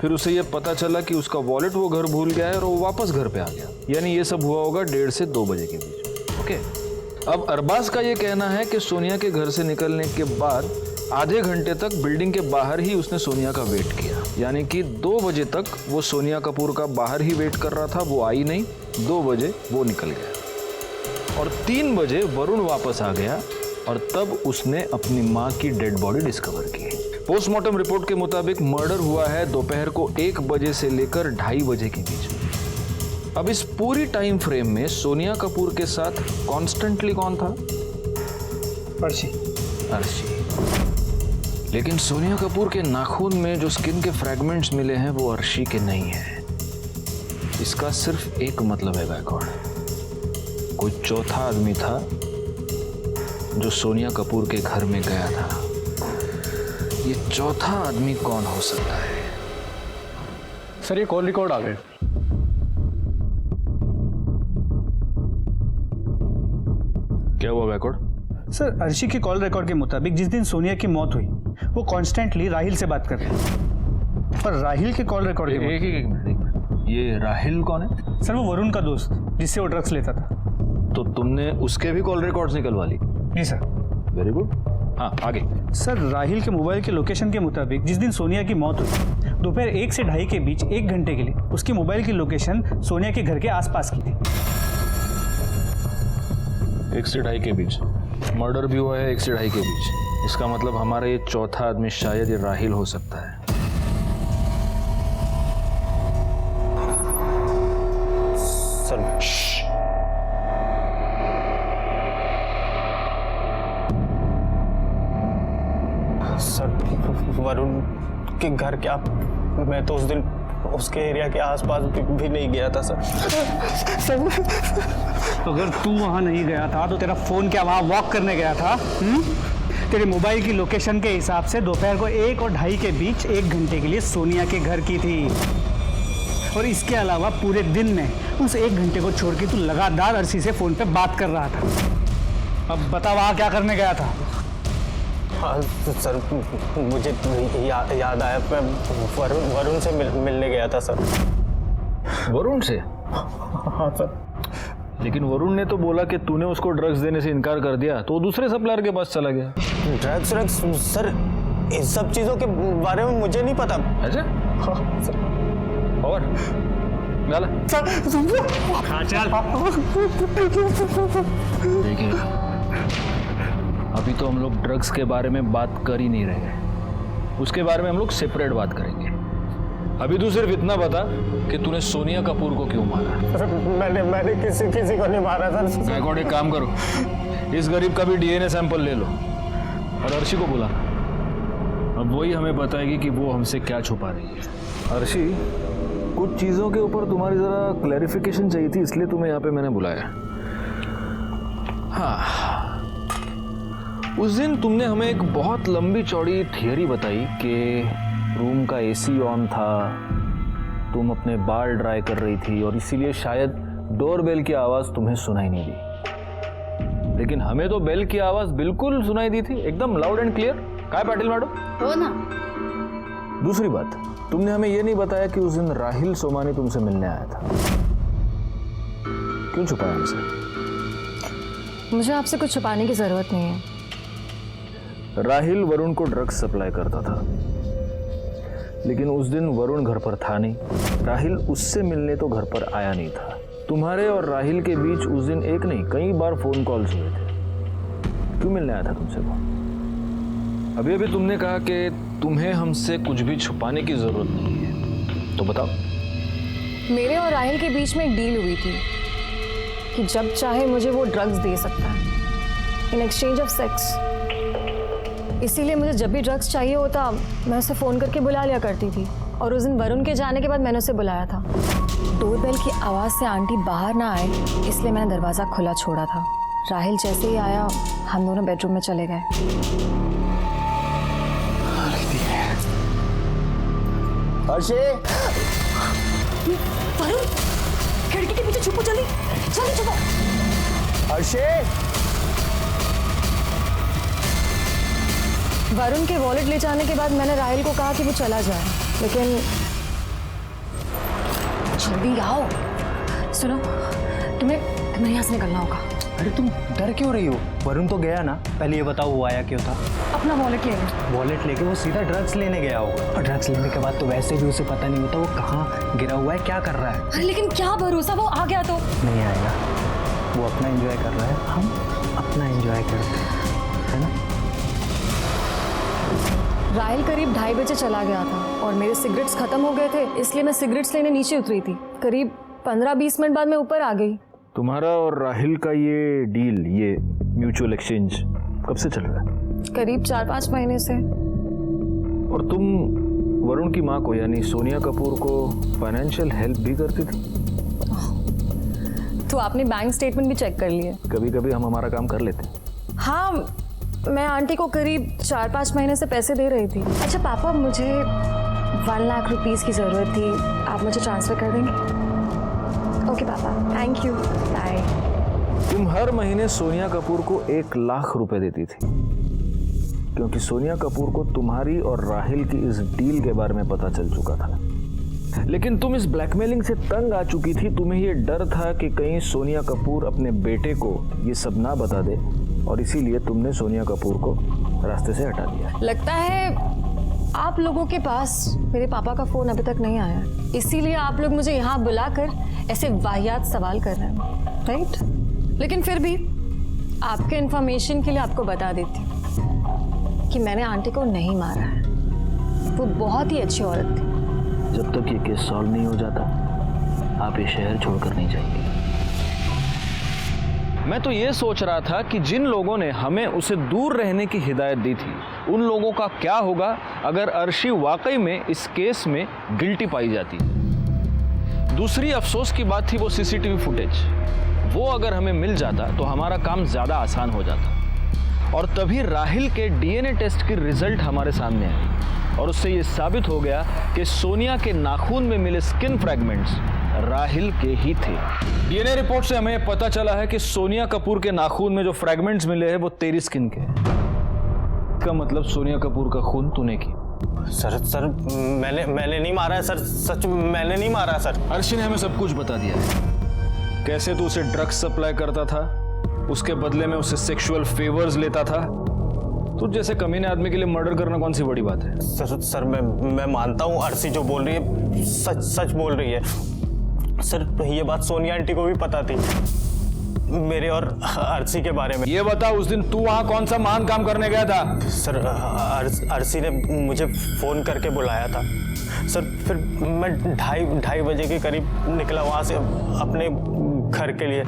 फिर उसे यह पता चला कि उसका वॉलेट वो घर भूल गया है और वो वापस घर पे आ गया. यानी ये सब हुआ होगा 1:30 से 2 बजे के बीच. ओके. अब अरबाज का ये कहना है कि सोनिया के घर से निकलने के बाद आधे घंटे तक बिल्डिंग के बाहर ही उसने सोनिया का वेट किया. यानी कि 2 बजे तक वो सोनिया कपूर का बाहर ही वेट कर रहा था. वो आई नहीं. 2 बजे वो निकल गया और 3 बजे वरुण वापस आ गया और तब उसने अपनी माँ की डेड बॉडी डिस्कवर की. पोस्टमार्टम रिपोर्ट के मुताबिक मर्डर हुआ है दोपहर को 1 बजे से लेकर 2:30 बजे के बीच. अब इस पूरी टाइम फ्रेम में सोनिया कपूर के साथ कॉन्स्टेंटली कौन था? अर्शी. लेकिन सोनिया कपूर के नाखून में जो स्किन के फ्रैगमेंट्स मिले हैं वो अर्शी के नहीं है. इसका सिर्फ एक मतलब है गायकवाड़, कोई चौथा आदमी था जो सोनिया कपूर के घर में गया था. ये चौथा आदमी कौन हो सकता है? सर ये कॉल रिकॉर्ड आ गए. क्या हुआ गायकवाड़? सर अर्शी के कॉल रिकॉर्ड के मुताबिक जिस दिन सोनिया की मौत हुई वो कॉन्स्टेंटली राहिल से बात कर रहे हैं. पर राहिल के कॉल रिकॉर्ड के एक मिनट, ये राहिल कौन है? सर वो वरुण का दोस्त जिससे वो ड्रग्स लेता था. तो तुमने उसके भी कॉल रिकॉर्ड्स निकलवा ली? जी सर. Very good. हाँ आगे। सर राहिल के मोबाइल के लोकेशन के मुताबिक जिस दिन सोनिया की मौत हुई दोपहर 1 से 2:30 के बीच 1 घंटे के लिए उसकी मोबाइल की लोकेशन सोनिया के घर के आसपास की थी। 1 से 2:30 के बीच मर्डर भी हुआ है, 1 से 2:30 के बीच। इसका मतलब हमारा ये चौथा आदमी शायद ये राहिल हो सकता है। सर वरुण के घर क्या, मैं तो उस दिन उसके एरिया के आसपास भी नहीं गया था सर। अगर तू वहाँ नहीं गया था तो तेरा फोन क्या वहाँ वॉक करने गया था? तेरे मोबाइल की लोकेशन के हिसाब से दोपहर को 1 और 2:30 के बीच 1 घंटे के लिए सोनिया के घर की थी। और इसके अलावा पूरे दिन में उस 1 घंटे को छोड़ के तू लगातार अर्शी से फोन पे बात कर रहा था। अब बता वहाँ क्या करने गया था? हाँ सर, मुझे याद आया, वरुण से मिलने गया था सर। वरुण से? हाँ सर। लेकिन वरुण ने तो बोला कि तूने उसको ड्रग्स देने से इनकार कर दिया, तो वो दूसरे सप्लायर के पास चला गया। ड्रग्स सर, इस सब चीजों के बारे में मुझे नहीं पता। अच्छा? हाँ सर। और गाला देखिए, अभी तो हम लोग ड्रग्स के बारे में बात कर ही नहीं रहे, उसके बारे में हम लोग सेपरेट बात करेंगे। अभी तू सिर्फ इतना बता कि तूने सोनिया कपूर को क्यों मारा? मैंने किसी को नहीं मारा सर। गायकवाड़, एक काम करो, इस गरीब का भी डीएनए सैंपल ले लो और अर्शी को बुला। अब वही हमें बताएगी कि वो हमसे क्या छुपा रही है। अर्शी, कुछ चीज़ों के ऊपर तुम्हारी ज़रा क्लैरिफिकेशन चाहिए थी, इसलिए तुम्हें यहाँ पे मैंने बुलाया। हाँ, उस दिन तुमने हमें एक बहुत लंबी चौड़ी थियरी बताई कि रूम का एसी ऑन था, तुम अपने बाल ड्राई कर रही थी और इसीलिए शायद डोरबेल की आवाज़ तुम्हें सुनाई नहीं दी। लेकिन हमें तो बेल की आवाज़ बिल्कुल सुनाई दी थी, एकदम लाउड एंड क्लियर। काय पाटिल मैडम? हो ना। दूसरी बात, तुमने हमें यह नहीं बताया कि उस दिन राहिल सोमानी तुमसे मिलने आया था। क्यों छुपाया हमसे? मुझे आपसे कुछ छुपाने की जरूरत नहीं है। राहिल वरुण को ड्रग्स सप्लाई करता था, लेकिन उस दिन वरुण घर पर था नहीं। राहिल उससे मिलने तो घर पर आया नहीं था। तुम्हारे और राहिल के बीच उस दिन एक नहीं कई बार फोन कॉल्स हुए थे। क्यों मिलने आया था तुमसे वो? अभी अभी तुमने कहा कि तुम्हें हमसे कुछ भी छुपाने की जरूरत नहीं है, तो बताओ। मेरे और राहिल के बीच में एक डील हुई थी कि जब चाहे मुझे वो ड्रग्स दे सकता है इन एक्सचेंज ऑफ सेक्स। इसीलिए मुझे जब भी ड्रग्स चाहिए होता मैं उसे फ़ोन करके बुला लिया करती थी। और उस दिन वरुण के जाने के बाद मैंने उसे बुलाया था। डोरबेल की आवाज़ से आंटी बाहर ना आए इसलिए मैंने दरवाज़ा खुला छोड़ा था। राहिल जैसे ही आया हम दोनों बेडरूम में चले गए। वरुण, खिड़की के पीछे छुपो, जल्दी जल्दी छुपो। वरुण के वॉलेट ले जाने के बाद मैंने राहिल को कहा कि वो चला जाए, लेकिन जल्दी आओ। सुनो, तुम्हें यहाँ से निकलना होगा। अरे तुम डर क्यों रही हो? वरुण तो गया ना, पहले ये बताओ वो आया क्यों था? अपना वॉलेट लेने। वॉलेट लेके वो सीधा ड्रग्स लेने गया होगा, और ड्रग्स लेने के बाद तो वैसे भी उसे पता नहीं होता वो कहाँ गिरा हुआ है, क्या कर रहा है। अरे लेकिन क्या भरोसा, वो आ गया तो? नहीं आएगा, वो अपना एंजॉय कर रहा है, हम अपना एंजॉय करते हैं, है ना? राहिल करीब 2:30 बजे चला गया था और मेरे सिगरेट्स खत्म हो गए थे, इसलिए मैं सिगरेट्स लेने नीचे उतरी थी। करीब 15-20 मिनट बाद मैं ऊपर आ गई। तुम्हारा और राहिल का ये डील, ये म्यूचुअल एक्सचेंज कब से चल रहा है? करीब 4-5 महीने से। और तुम वरुण की माँ को यानी सोनिया कपूर को फाइनेंशियल हेल्प भी करती थी? तो आपने बैंक स्टेटमेंट भी चेक कर लिए? कभी कभी हम हमारा काम कर लेते हैं। हाँ, मैं आंटी को करीब 4-5 महीने से पैसे दे रही थी। अच्छा पापा, मुझे 1 लाख रुपीस की ज़रूरत थी, आप मुझे ट्रांसफ़र कर देंगे? ओके पापा, थैंक यू, बाय। तुम हर महीने सोनिया कपूर को 1 लाख रुपए देती थी, क्योंकि सोनिया कपूर को तुम्हारी और राहिल की इस डील के बारे में पता चल चुका था। लेकिन तुम इस ब्लैकमेलिंग से तंग आ चुकी थी। तुम्हें यह डर था कि कहीं सोनिया कपूर अपने बेटे को ये सब ना बता दे और इसीलिए तुमने सोनिया कपूर को रास्ते से हटा दिया। लगता है आप लोगों के पास मेरे पापा का फोन अभी तक नहीं आया, इसीलिए आप लोग मुझे यहाँ बुलाकर ऐसे वाहियात सवाल कर रहे हैं, राइट? लेकिन फिर भी आपके इंफॉर्मेशन के लिए आपको बता देती हूँ कि मैंने आंटी को नहीं मारा है। वो बहुत ही अच्छी औरत थी। जब तक ये केस सॉल्व नहीं हो जाता आप ये शहर छोड़कर नहीं जाएंगे। मैं तो ये सोच रहा था कि जिन लोगों ने हमें उसे दूर रहने की हिदायत दी थी उन लोगों का क्या होगा अगर अर्शी वाकई में इस केस में गिल्टी पाई जाती। दूसरी अफसोस की बात थी वो सीसीटीवी फुटेज। वो अगर हमें मिल जाता तो हमारा काम ज़्यादा आसान हो जाता और तभी राहिल के डीएनए टेस्ट की रिजल्ट हमारे सामने आई और उससे ये साबित हो गया कि सोनिया के नाखून में मिले स्किन फ्रैगमेंट्स राहिल के ही थे। डीएनए रिपोर्ट से हमें पता चला है कि सोनिया कपूर के नाखून में जो फ्रैगमेंट्स मिले हैं वो तेरी स्किन के। का मतलब सोनिया कपूर का खून तूने की। सर मैंने नहीं मारा है सर, सच मैंने नहीं मारा है सर। अर्शी ने हमें सब कुछ बता दिया है। कैसे तू उसे ड्रग्स सप्लाई करता था, उसके बदले में उसे सेक्सुअल फेवर्स लेता था। तुझ जैसे कमीने आदमी के लिए मर्डर करना कौन सी बड़ी बात है? सर मैं मानता हूँ अर्शी जो बोल रही है सच बोल रही है। सर ये बात सोनिया आंटी को भी पता थी मेरे और अर्शी के बारे में। ये बता उस दिन तू वहाँ कौन सा महान काम करने गया था? सर अर्शी ने मुझे फोन करके बुलाया था सर। फिर मैं ढाई बजे के करीब निकला वहाँ से अपने घर के लिए।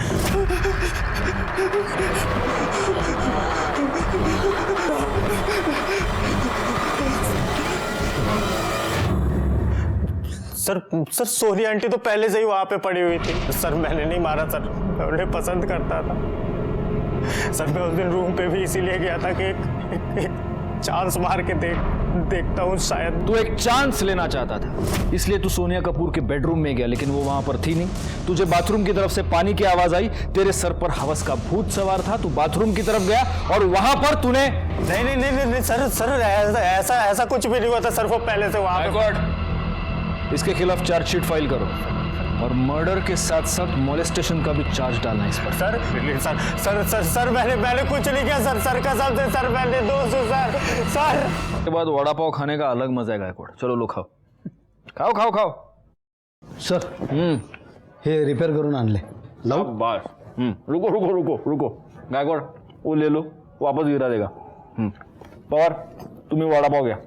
सर सोनिया आंटी तो पहले से ही वहां पे पड़ी हुई थी। सर मैंने नहीं मारा सर, मैं उन्हें पसंद करता था। सर मैं उस दिन रूम पे भी इसीलिए गया था कि एक चांस मार के देखता हूँ शायद। तू एक चांस लेना चाहता था इसलिए तू सोनिया कपूर के बेडरूम में गया, लेकिन वो वहां पर थी नहीं। तुझे बाथरूम की तरफ से पानी की आवाज आई, तेरे सर पर हवस का भूत सवार था। तू बाथरूम की तरफ गया और वहां पर तूने नहीं सर ऐसा कुछ भी नहीं हुआ था सर। वो पहले से वहां इसके खिलाफ चार्जशीट फाइल करो और मर्डर के साथ साथ मोलेस्टेशन का भी चार्ज डालना इस पर। सर मैंने कुछ नहीं किया सर कसम से सर, मैंने दोस्त सर। के बाद वड़ा पाव खाने का अलग मजा है गायकवाड़। चलो लो खाओ। सर हे रिपेयर करून आणले लाओ। बस रुको गायकवाड़ वो ले लो, वापस गिरा देगा। पवार तुम्हें वड़ा पाव गया,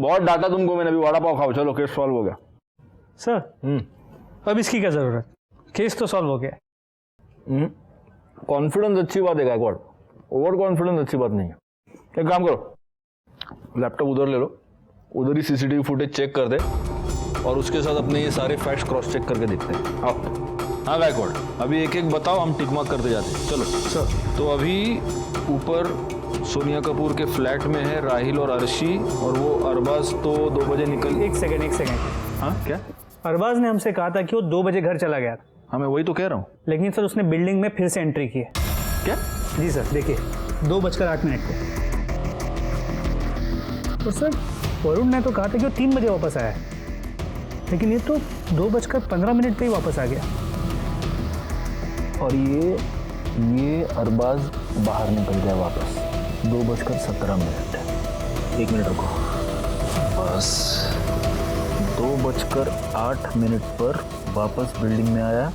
बहुत डांटा तुमको मैंने, अभी वड़ा पाव खाओ। चलो केस सॉल्व हो गया सर। अब इसकी क्या जरूरत, केस तो सॉल्व हो गया। कॉन्फिडेंस अच्छी बात है गायकवाड़, ओवर कॉन्फिडेंस अच्छी बात नहीं है। एक काम करो, लैपटॉप उधर ले लो, उधर ही सीसीटीवी फुटेज चेक कर दे और उसके साथ अपने ये सारे फैक्ट्स क्रॉस चेक करके देखते हैं। आओ। हाँ गायकवाड़ अभी एक एक बताओ, हम टिक मार्क करते जाते हैं। चलो सर। तो अभी ऊपर सोनिया कपूर के फ्लैट में है राहिल और अर्शी, और वो अरबाज तो 2 बजे निकल। एक सेकेंड। हाँ क्या? अरबाज ने हमसे कहा था कि वो 2 बजे घर चला गया था। हाँ मैं वही तो कह रहा हूँ। लेकिन सर उसने बिल्डिंग में फिर से एंट्री की है। क्या? जी सर देखिए 2:08 को। तो सर वरुण ने तो कहा था कि वो 3 बजे वापस आया है, लेकिन ये तो 2:15 पे ही वापस आ गया। और ये अरबाज बाहर निकल गया वापस 2:17। 1 मिनट रुको, बस 2:08 पर वापस बिल्डिंग में आया।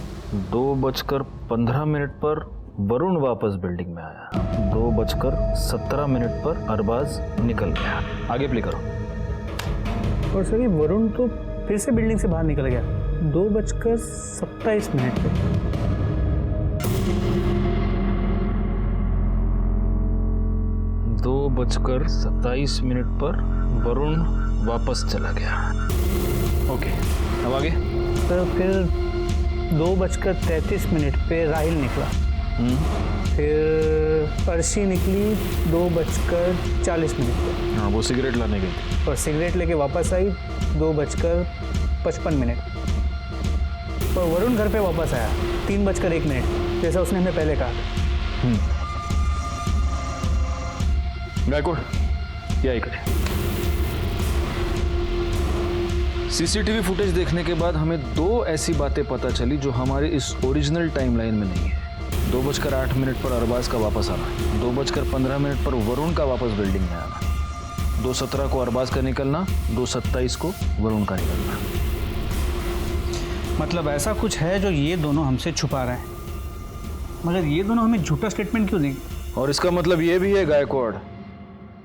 2:15 पर वरुण वापस बिल्डिंग में आया। 2:17 पर अरबाज निकल गया। आगे प्ले करो। और सर ये वरुण तो फिर से बिल्डिंग से बाहर निकल गया 2:27 पे। 2:27 पर वरुण वापस चला गया। ओके अब आगे। तो फिर 2:33 पे राहिल निकला। फिर अर्शी निकली 2:40 पे। हाँ वो सिगरेट लाने गई थी और सिगरेट लेके वापस आई 2:55। और वरुण घर पे वापस आया 3:01, जैसा उसने हमें पहले कहा। गायकवाड़ क्या इकट्ठे सीसीटीवी फुटेज देखने के बाद हमें 2 ऐसी बातें पता चली जो हमारे इस ओरिजिनल टाइमलाइन में नहीं है। 2:08 पर अरबाज का वापस आना, 2:15 पर वरुण का वापस बिल्डिंग में आना, 2:17 को अरबाज का निकलना, 2:27 को वरुण का निकलना। मतलब ऐसा कुछ है जो ये दोनों हमसे छुपा रहे हैं, मगर ये दोनों हमें झूठा स्टेटमेंट क्यों देंगे? और इसका मतलब ये भी है गायकवाड़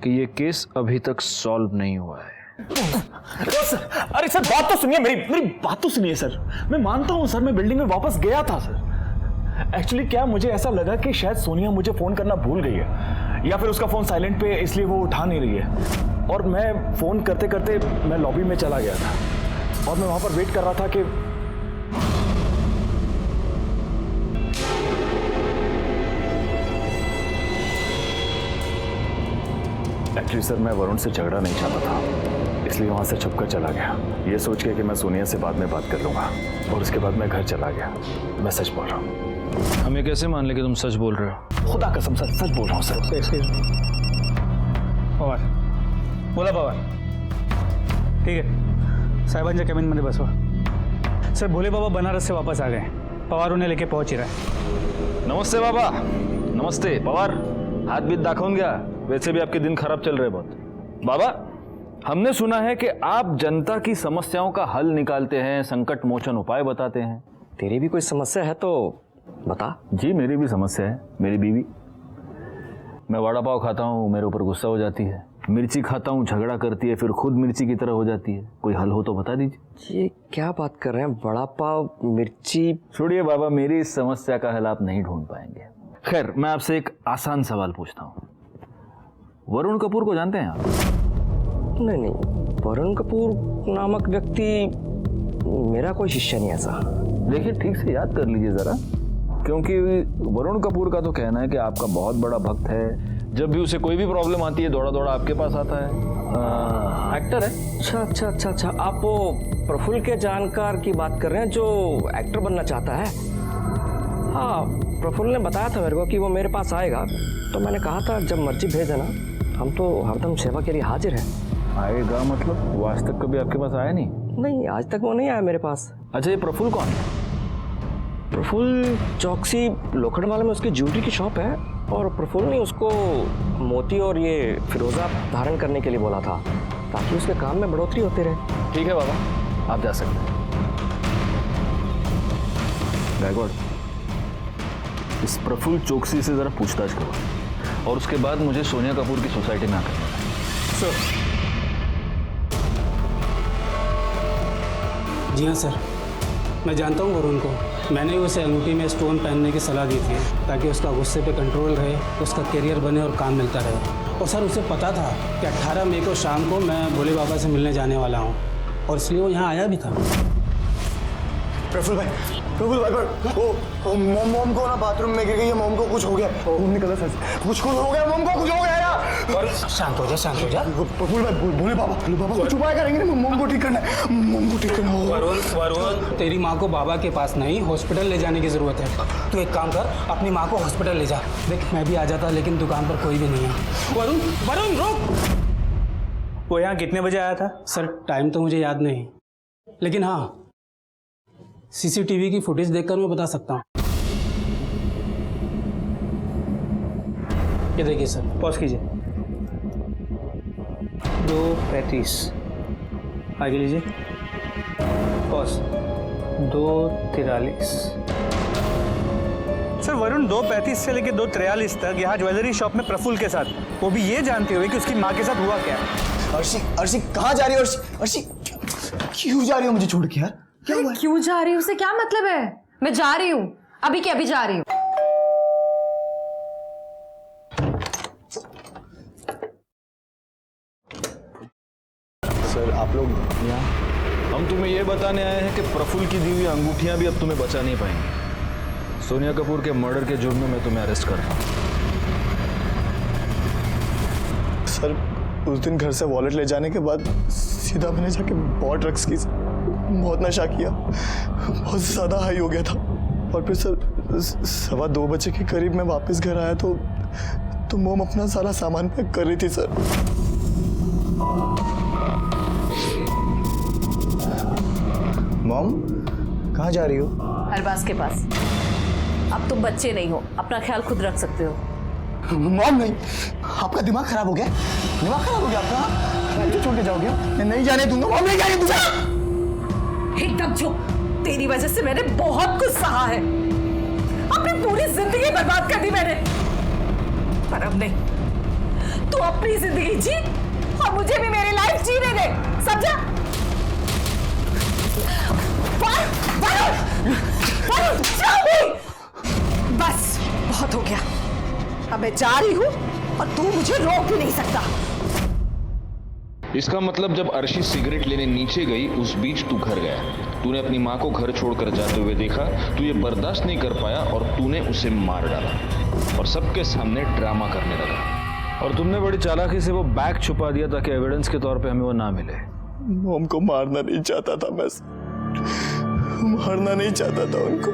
कि ये केस अभी तक सॉल्व नहीं हुआ है। अरे सर बात तो सुनिए, मेरी बात तो सुनिए सर। मैं मानता हूँ सर, मैं बिल्डिंग में वापस गया था सर। एक्चुअली क्या मुझे ऐसा लगा कि शायद सोनिया मुझे फोन करना भूल गई है, या फिर उसका फोन साइलेंट पे इसलिए वो उठा नहीं रही है। और मैं फोन करते करते मैं लॉबी में चला गया था और मैं वहां पर वेट कर रहा था कि एक्चुअली सर मैं वरुण से झगड़ा नहीं चाहता था, इसलिए वहां से छुपकर चला गया, ये सोच के कि मैं सोनिया से बाद में बात कर लूंगा। और उसके बाद मैं घर चला गया। मैं सच बोल रहा हूँ। हमें कैसे मान ले कि तुम सच बोल रहे हो? खुदा कसम सर, सच बोल रहा हूँ सर। पवार बोला, पवार ठीक है, साहेबांच्या केबिनमध्ये बसवा। सर भोले बाबा बनारस से वापस आ गए, पवार उन्हें लेके पहुंच ही रहा है। नमस्ते बाबा। नमस्ते पवार, हाथ बीत दाखवून घ्या, वैसे भी आपके दिन खराब चल रहे बहुत। बाबा हमने सुना है कि आप जनता की समस्याओं का हल निकालते हैं, संकट मोचन उपाय बताते हैं। तेरी भी कोई समस्या है तो बता। जी मेरी भी समस्या है, मेरी बीवी। मैं वड़ा पाव खाता हूँ, मेरे ऊपर गुस्सा हो जाती है, मिर्ची खाता हूँ, झगड़ा करती है, फिर खुद मिर्ची की तरह हो जाती है। कोई हल हो तो बता दीजिए। ये क्या बात कर रहे हैं, वड़ा पाव मिर्ची? छोड़िए बाबा, मेरी इस समस्या का हल आप नहीं ढूंढ पाएंगे। खैर मैं आपसे एक आसान सवाल पूछता हूँ, वरुण कपूर को जानते हैं आप? नहीं, वरुण कपूर नामक व्यक्ति मेरा कोई शिष्य नहीं ऐसा। देखिए ठीक से याद कर लीजिए जरा, क्योंकि वरुण कपूर का तो कहना है कि आपका बहुत बड़ा भक्त है, जब भी उसे कोई भी प्रॉब्लम आती है दौड़ा दौड़ा आपके पास आता है। एक्टर है। अच्छा, आप वो प्रफुल्ल के जानकार की बात कर रहे हैं जो एक्टर बनना चाहता है? हाँ, प्रफुल्ल ने बताया था मेरे को कि वो मेरे पास आएगा, तो मैंने कहा था जब मर्जी भेज देना, हम तो हरदम सेवा के लिए हाजिर हैं। आएगा मतलब वो आज तक कभी आपके पास आया नहीं? नहीं, आज तक वो नहीं आया मेरे पास। अच्छा ये प्रफुल्ल कौन है? प्रफुल्ल चौकसी लोखंडवाला में उसकी ज्वेलरी की शॉप है, और प्रफुल्ल ने उसको मोती और ये फिरोजा धारण करने के लिए बोला था ताकि उसके काम में बढ़ोतरी होती रहे। ठीक है बाबा, आप जा सकते हैं। गायकवाड़, इस प्रफुल्ल चौकसी से जरा पूछताछ करो और उसके बाद मुझे सोनिया कपूर की सोसाइटी में आकर मिलना। जी हाँ सर, मैं जानता हूँ वरुण को। मैंने उसे अंगूठी में स्टोन पहनने की सलाह दी थी ताकि उसका गुस्से पे कंट्रोल रहे, उसका करियर बने और काम मिलता रहे। और सर उसे पता था कि 18 मई को शाम को मैं भोले बाबा से मिलने जाने वाला हूँ, और इसलिए वो यहाँ आया भी था। प्रफुल्ल भाई वो मॉम को ना बाथरूम में गिर गई है, मॉम को कुछ हो गया। मॉम निकला सर, कुछ हो गया, मॉम को कुछ हो गया यार। शांत हो जा। प्रफुल्ल भाई भोले बाबा कुछ उपाय करेंगे ना, मॉम को ठीक करना है, मॉम को ठीक करना होगा। वरुण, तेरी माँ को बाबा के पास नहीं हॉस्पिटल ले जाने की जरूरत है। तू एक काम कर, अपनी माँ को हॉस्पिटल ले जा। देख मैं भी आ जाता, लेकिन दुकान पर कोई भी नहीं है। वरुण रुक। वो यहाँ कितने बजे आया था? सर टाइम तो मुझे याद नहीं, लेकिन हाँ सीसीटीवी की फुटेज देखकर मैं बता सकता हूँ। ये देखिए सर। पॉज कीजिए। 2:35 आगे लीजिए। पॉज। 2:43। सर वरुण 2:35 से लेकर 2:43 तक यहाँ ज्वेलरी शॉप में प्रफुल्ल के साथ, वो भी ये जानते हुए कि उसकी माँ के साथ हुआ क्या। अर्शी कहाँ जा रही हो? अर्शी क्यों जा रही हो मुझे छोड़ के यार? क्यों जा रही हूँ उसे क्या मतलब है? मैं जा रही हूँ, अभी के अभी जा रही हूँ। सर आप लोग यहाँ? हम तुम्हें यह बताने आए हैं कि प्रफुल्ल की दी हुई अंगूठियां भी अब तुम्हें बचा नहीं पाएंगी। सोनिया कपूर के मर्डर के जुर्म में मैं तुम्हें अरेस्ट कर रहा हूँ। सर उस दिन घर से वॉलेट ले जाने के बाद सीधा मैंने जाके बहुत ड्रग्स की, बहुत नशा किया, बहुत ज़्यादा हाई हो गया था। और फिर सर 2:15 बजे के करीब मैं वापस घर आया तो मोम अपना सारा सामान पैक कर रही थी सर। मॉम कहाँ जा रही हो? अरबाज के पास। अब तुम बच्चे नहीं हो, अपना ख्याल खुद रख सकते हो। मॉम नहीं, आपका दिमाग खराब हो गया? दिमाग खराब हो गया आपका? मुझे छोड़ के जाओगे? मैं नहीं जाने दूंगा मॉम, नहीं जाने दूंगा। एकदम चुप। तेरी वजह से मैंने बहुत कुछ सहा है, अपनी पूरी जिंदगी बर्बाद कर दी मैंने, पर अब नहीं। तू अपनी जिंदगी जी और मुझे भी मेरी लाइफ जीने दे, समझा? बस बहुत हो गया, अब मैं जा रही हूं और तू मुझे रोक भी नहीं सकता। इसका मतलब जब अर्शी सिगरेट लेने नीचे गई उस बीच तू घर गया, तूने अपनी माँ को घर छोड़कर जाते हुए देखा, तू ये बर्दाश्त नहीं कर पाया और तूने उसे मार डाला और सबके सामने ड्रामा करने लगा। और तुमने बड़ी चालाकी से वो बैग छुपा दिया ताकि एविडेंस के तौर पे हमें वो ना मिले। मॉम को मारना नहीं चाहता था मैं, मारना नहीं चाहता था उनको,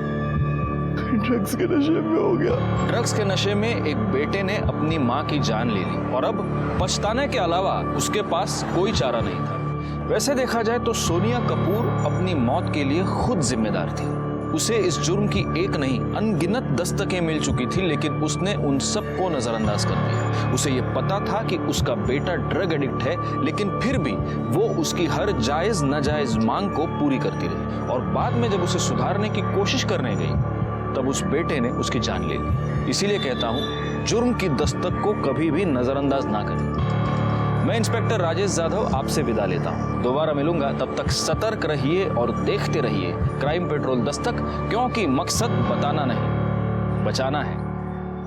ड्रग्स के नशे में हो गया। ड्रग्स के नशे में एक बेटे ने अपनी माँ की जान ले ली और अब पछताने के अलावा उसके पास कोई चारा नहीं था। वैसे देखा जाए तो सोनिया कपूर अपनी मौत के लिए खुद जिम्मेदार थी। उसे इस जुर्म की एक नहीं अनगिनत दस्तकें मिल चुकी थी, लेकिन उसने उन सबको नजरअंदाज कर दिया। उसे ये पता था कि उसका बेटा ड्रग एडिक्ट है, लेकिन फिर भी वो उसकी हर जायज नाजायज मांग को पूरी करती रही और बाद में जब उसे सुधारने की कोशिश करने गई तब उस बेटे ने उसकी जान ले ली। इसीलिए कहता हूं, जुर्म की दस्तक को कभी भी नजरअंदाज ना करें। मैं इंस्पेक्टर राजेश जाधव आपसे विदा लेता हूं। दोबारा मिलूंगा, तब तक सतर्क रहिए और देखते रहिए क्राइम पेट्रोल दस्तक, क्योंकि मकसद बताना नहीं, बचाना है।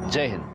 जय हिंद।